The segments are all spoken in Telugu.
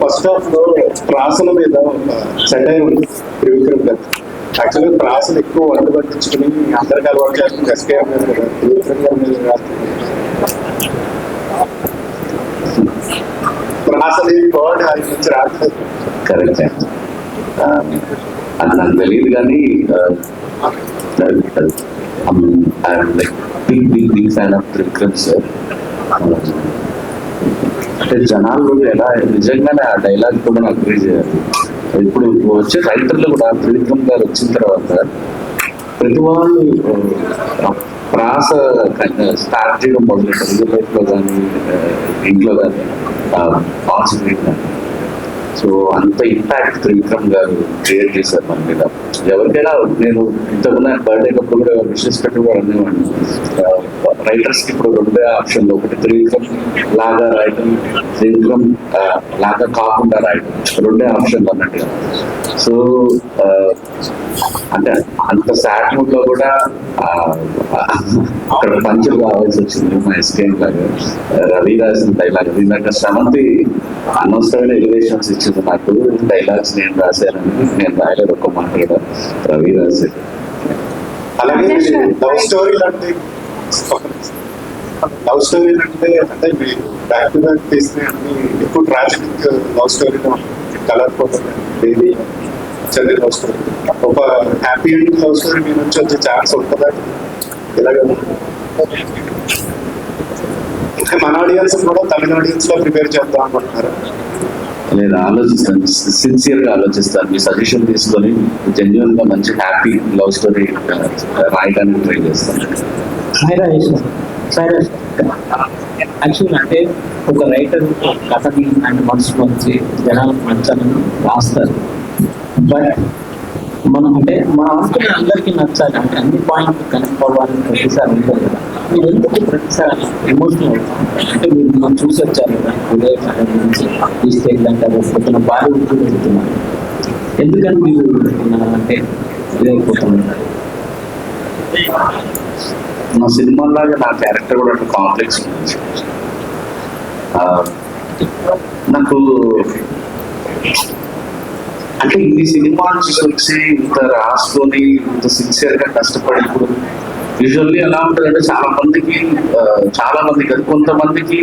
ఫస్ట్ హాఫ్ లో ప్రాసల మీద ఒక సెటైర్ ఉంది త్రివిక్రమ్ గారు. యాక్చువల్గా ప్రాసలు ఎక్కువ వంట పట్టించుకుని అందరికి అలవాటు చేస్తుంది ఎస్కేఎం మీద కదా, త్రివిక్రమ్ గారి మీద కాదు. ప్రాసలు వర్డ్ ఆయన నుంచి రావట్లేదు. కరెక్ట్. అది నాకు తెలియదు కానీ big fan of Trivikram sir. అంటే జనాలు ఎలా నిజంగానే ఆ డైలాగ్ కూడా నాకు అగ్రీ చేయాలి. ఇప్పుడు వచ్చే రైటర్లు కూడా త్రివిక్రమ్ గారు వచ్చిన తర్వాత ప్రతి వాళ్ళు ప్రాస స్టార్ట్ చేయడం మొదలెట్టారు. రియల్ లైఫ్ లో కానీ ఇంట్లో కానీ కాన్సన్ట్రేట్ కానీ. సో అంత ఇంపాక్ట్ త్రివిక్రమ్ గారు క్రియేట్ చేశారు మన మీద. ఎవరికైనా నేను ఇంతకున్న బర్త్డే అప్పుడు కూడా విషెస్ పెట్టి కూడా అనేవాడిని. రైటర్స్ కి ఇప్పుడు రెండే ఆప్షన్లు, ఒకటి త్రివిక్రమ్ లాగా రాయటం, త్రివిక్రమ్ లాగా కాకుండా రాయటం, రెండే ఆప్షన్లు అన్నట్టుగా. సో అంటే అంత సాడ్ మూడ్ లో కూడా అక్కడ పంచులు కావాల్సి వచ్చింది. మా ఎస్కేఎం లాగా రవి రాసిన డైలాగ్ ఇందాక శ్రవంతి అనవసరమైన ఎలివేషన్స్ ఇచ్చింది నాకు. డైలాగ్స్ నేను రాశానని, నేను రాయలేదు ఒక్క మాట కూడా, రవి రాశారు. అలాగే లవ్ స్టోరీలు అంటే అంటే మీరు బ్యాక్ టు బ్యాక్ తీస్తే అన్ని ఎక్కువ ట్రాజిక్ లవ్ స్టోరీలో కలర్ ఫోటో బేబీ చదివి లవ్ స్టోరీ, ఒక హ్యాపీ ఎండింగ్ లవ్ స్టోరీ మీ నుంచి వచ్చే ఛాన్స్ ఉంటుందా? ఇలాగే మన ఆడియన్స్ కూడా తమిళ ఆడియన్స్ లో ప్రిపేర్ చేద్దాం అనుకుంటున్నారు. నేను ఆలోచిస్తాను, సిన్సియర్ గా ఆలోచిస్తాను. మీ సజెషన్ తీసుకొని జెన్యున్ గా మంచి హ్యాపీ లవ్ స్టోరీ రాయడానికి ట్రై చేస్తాను. యాక్చువల్ అంటే ఒక రైటర్ కథని అండ్ మనసు వచ్చి జనాలకు నచ్చాలని రాస్తారు. బట్ మనం అంటే మనం అనుకునే అందరికీ నచ్చాలి అంటే అన్ని పాయింట్లు కనెక్ట్ అవ్వాలని ప్రతిసారి ఉంటుంది కదా. మీరు ఎందుకు ప్రతిసారి ఎమోషనల్ అంటే మీరు మనం చూసి వచ్చారు కదా, ఉదయ గురించి చూస్తే అంటే పొద్దున బాలీవుడ్ వెళ్తున్నారు. ఎందుకని మీరు అంటే ఇదైపోతున్నారు? నా సినిమాలాగా నా క్యారెక్టర్ కూడా అట్లా కాంప్లెక్స్ ఉంది. నాకు అంటే ఇన్ని సినిమాలు చూసి ఇంత రాసుకొని ఇంత సిన్సియర్ గా కష్టపడి ఇప్పుడు యూజువల్లీ ఎలా ఉంటుందంటే చాలా మందికి అది కొంతమందికి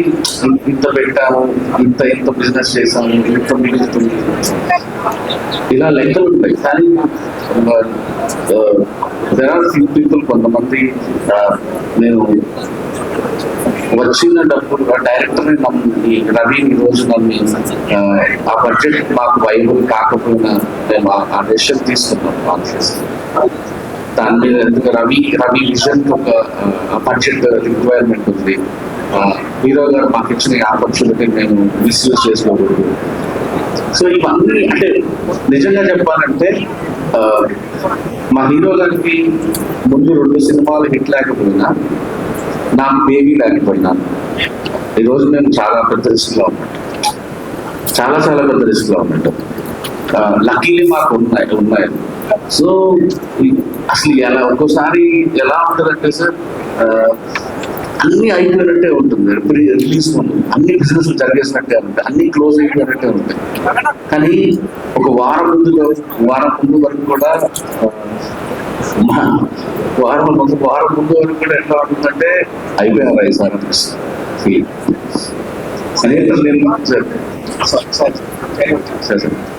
ఇంత పెట్టాము, ఇంత బిజినెస్ చేసాము, ఇంత మిగులుతుంది, ఇలా లెక్కలు ఉంటాయి. కానీ there are few people, కొంతమంది నేను వచ్చిన డబ్బులు డైరెక్టర్ నమ్మి రవి ఈ రోజు నమ్మి ఆ బడ్జెట్ మాకు వైబుల్ కాకపోయినా మేము ఆ డెసిషన్ తీసుకున్నాం కాన్షియస్. దాని మీద ఎందుకు రవి విజన్ ఒక బడ్జెట్ రిక్వైర్మెంట్ ఉంది. హీరో గారు మాకు ఇచ్చిన ఆపర్చునిటీ మేము మిస్యూజ్ చేసుకోకూడదు. సో ఇవన్నీ అంటే నిజంగా చెప్పాలంటే మా హీరో గారికి ముందు 2 సినిమాలు హిట్ లేకపోయినా నాకు బేబీ లేకపోయినా ఈరోజు మేము చాలా పెద్ద రిస్క్లో ఉన్నట్టు, చాలా పెద్ద రిస్క్లో ఉన్నట్టు. లక్కీలీ మాకు ఉన్నాయి. సో అసలు ఎలా ఒక్కోసారి ఎలా ఉంటుందంటే సార్, అన్ని అయిపోయినట్టే ఉంటుంది. రిలీజ్ ముందు అన్ని బిజినెస్ జరిగేసినట్టే ఉంటాయి, అన్ని క్లోజ్ అయిపోయినట్టే ఉంటాయి. కానీ ఒక వారం ముందు వరకు కూడా వారం ముందు వరకు కూడా ఎట్లా ఉంటుందంటే అయిపోయినారా ఈసారి అనిపిస్తుంది.